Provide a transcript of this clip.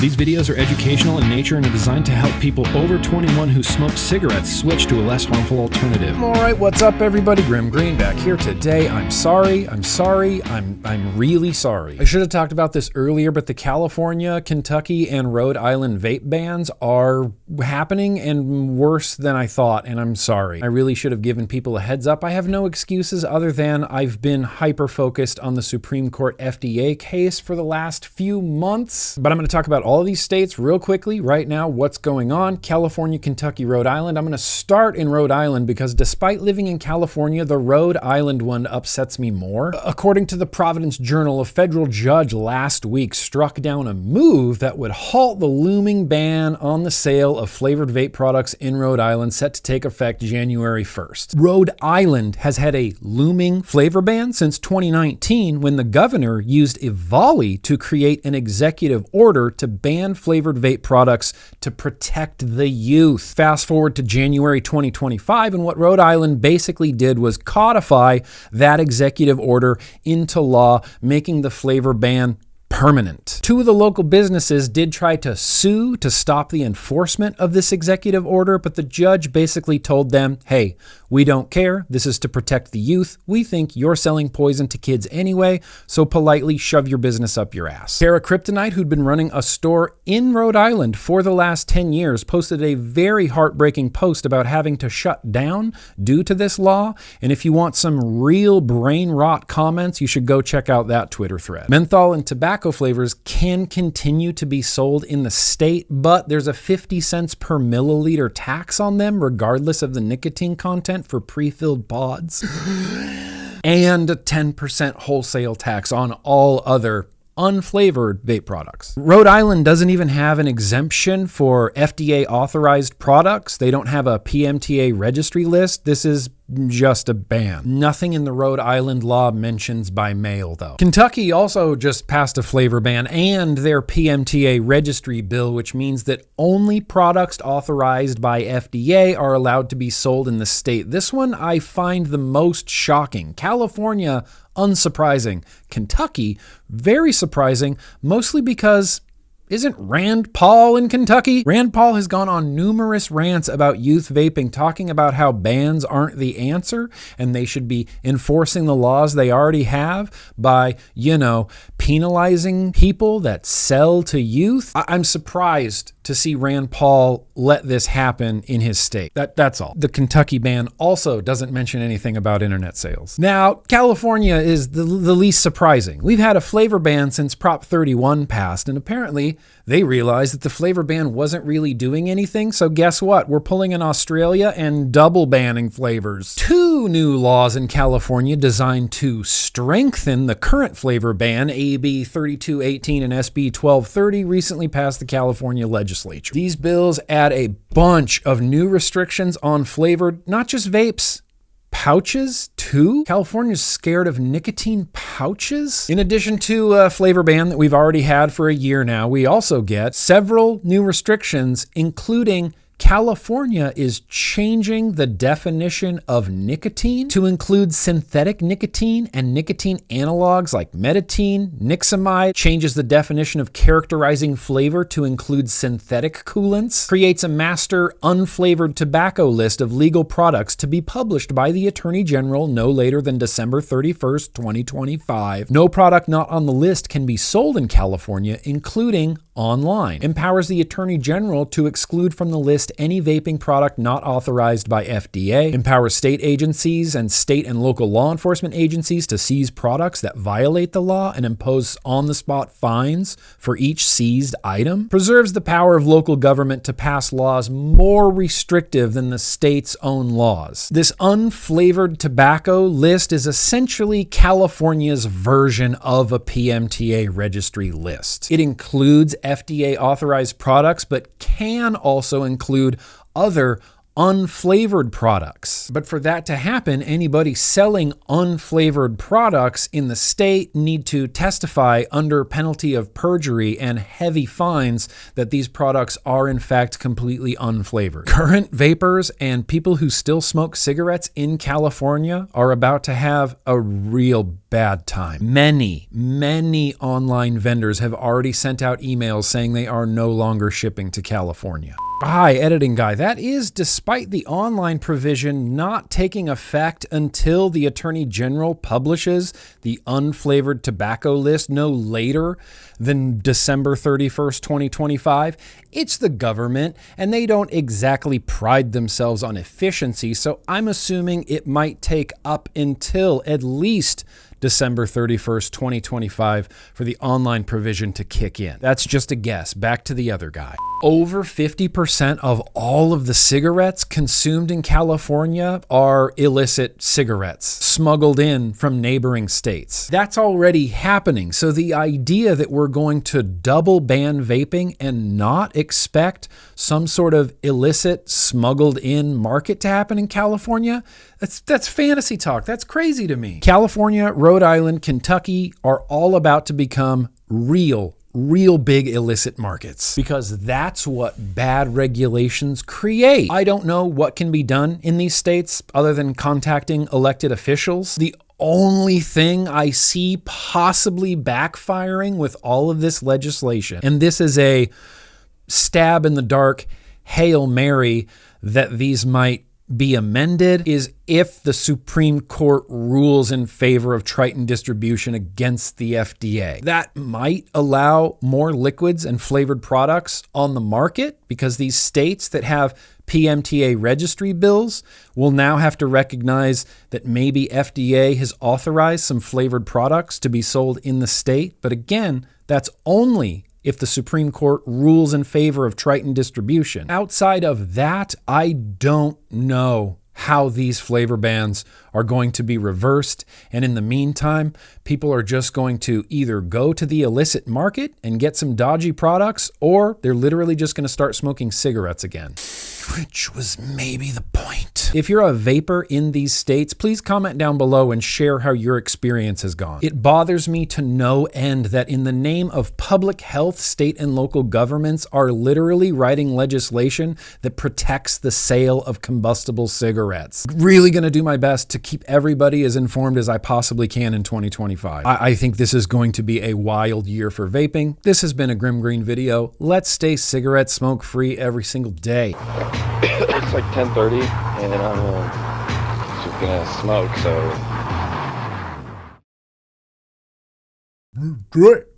These videos are educational in nature and are designed to help people over 21 who smoke cigarettes switch to a less harmful alternative. All right, what's up, everybody? GrimmGreen back here today. I'm sorry. I'm really sorry. I should have talked about this earlier, but the California, Kentucky, and Rhode Island vape bans are happening and worse than I thought, and I'm sorry. I really should have given people a heads up. I have no excuses other than I've been hyper-focused on the Supreme Court FDA case for the last few months, but I'm going to talk about all of these states real quickly right now. What's going on? California, Kentucky, Rhode Island. I'm going to start in Rhode Island because despite living in California, the Rhode Island one upsets me more. According to the Providence Journal, a federal judge last week struck down a move that would halt the looming ban on the sale of flavored vape products in Rhode Island, set to take effect January 1st. Rhode Island has had a looming flavor ban since 2019 when the governor used EVALI to create an executive order to ban flavored vape products to protect the youth. Fast forward to January 2025, and what Rhode Island basically did was codify that executive order into law, making the flavor ban permanent. Two of the local businesses did try to sue to stop the enforcement of this executive order, but the judge basically told them, hey, we don't care. This is to protect the youth. We think you're selling poison to kids anyway, so politely shove your business up your ass. Kryptonite, who'd been running a store in Rhode Island for the last 10 years, posted a very heartbreaking post about having to shut down due to this law. And if you want some real brain rot comments, you should go check out that Twitter thread. Menthol and tobacco flavors can continue to be sold in the state, but there's a 50 cents per milliliter tax on them, regardless of the nicotine content for pre-filled pods, and a 10% wholesale tax on all other unflavored vape products. Rhode Island doesn't even have an exemption for FDA authorized products. They don't have a PMTA registry list. This is just a ban. Nothing in the Rhode Island law mentions by mail, though. Kentucky also just passed a flavor ban and their PMTA registry bill, which means that only products authorized by FDA are allowed to be sold in the state. This one I find the most shocking. California, unsurprising. Kentucky, very surprising, mostly because isn't Rand Paul in Kentucky? Rand Paul has gone on numerous rants about youth vaping, talking about how bans aren't the answer and they should be enforcing the laws they already have by, penalizing people that sell to youth. I'm surprised to see Rand Paul let this happen in his state. That's all. The Kentucky ban also doesn't mention anything about internet sales. Now, California is the least surprising. We've had a flavor ban since Prop 31 passed, and apparently they realized that the flavor ban wasn't really doing anything, so guess what? We're pulling in Australia and double banning flavors. Two new laws in California designed to strengthen the current flavor ban, AB 3218 and SB 1230, recently passed the California legislature. These bills add a bunch of new restrictions on flavored, not just vapes, pouches too? California's scared of nicotine pouches? In addition to a flavor ban that we've already had for a year now, we also get several new restrictions, including California is changing the definition of nicotine to include synthetic nicotine and nicotine analogs like meditine, nixamide, changes the definition of characterizing flavor to include synthetic coolants, creates a master unflavored tobacco list of legal products to be published by the Attorney General no later than December 31st, 2025. No product not on the list can be sold in California, including online. Empowers the Attorney General to exclude from the list any vaping product not authorized by FDA. Empowers state agencies and state and local law enforcement agencies to seize products that violate the law and impose on-the-spot fines for each seized item. Preserves the power of local government to pass laws more restrictive than the state's own laws. This unflavored tobacco list is essentially California's version of a PMTA registry list. It includes FDA authorized products, but can also include other unflavored products. But for that to happen, anybody selling unflavored products in the state need to testify under penalty of perjury and heavy fines that these products are in fact completely unflavored. Current vapors and people who still smoke cigarettes in California are about to have a real bad time. Many online vendors have already sent out emails saying they are no longer shipping to California. Hi, editing guy. That is despite the online provision not taking effect until the Attorney General publishes the unflavored tobacco list no later than December 31st, 2025. It's the government, and they don't exactly pride themselves on efficiency, so I'm assuming it might take up until at least December 31st, 2025 for the online provision to kick in. That's just a guess. Back to the other guy. Over 50% of all of the cigarettes consumed in California are illicit cigarettes, smuggled in from neighboring states. That's already happening. So the idea that we're going to double ban vaping and not expect some sort of illicit smuggled in market to happen in California, that's fantasy talk. That's crazy to me. California, Rhode Island, Kentucky are all about to become real big illicit markets, because that's what bad regulations create. I don't know what can be done in these states other than contacting elected officials. The only thing I see possibly backfiring with all of this legislation, and this is a stab in the dark Hail Mary that these might be amended, is if the Supreme Court rules in favor of Triton distribution against the FDA. That might allow more liquids and flavored products on the market, because these states that have PMTA registry bills will now have to recognize that maybe FDA has authorized some flavored products to be sold in the state. But again, that's only if the Supreme Court rules in favor of Triton distribution. Outside of that, I don't know how these flavor bans are going to be reversed. And in the meantime, people are just going to either go to the illicit market and get some dodgy products, or they're literally just going to start smoking cigarettes again. Which was maybe the point. If you're a vapor in these states, please comment down below and share how your experience has gone. It bothers me to no end that in the name of public health, state and local governments are literally writing legislation that protects the sale of combustible cigarettes. Really gonna do my best to keep everybody as informed as I possibly can in 2025. I think this is going to be a wild year for vaping. This has been a GrimmGreen video. Let's stay cigarette smoke free every single day. It's like 10:30 and I'm just gonna smoke, so. Great.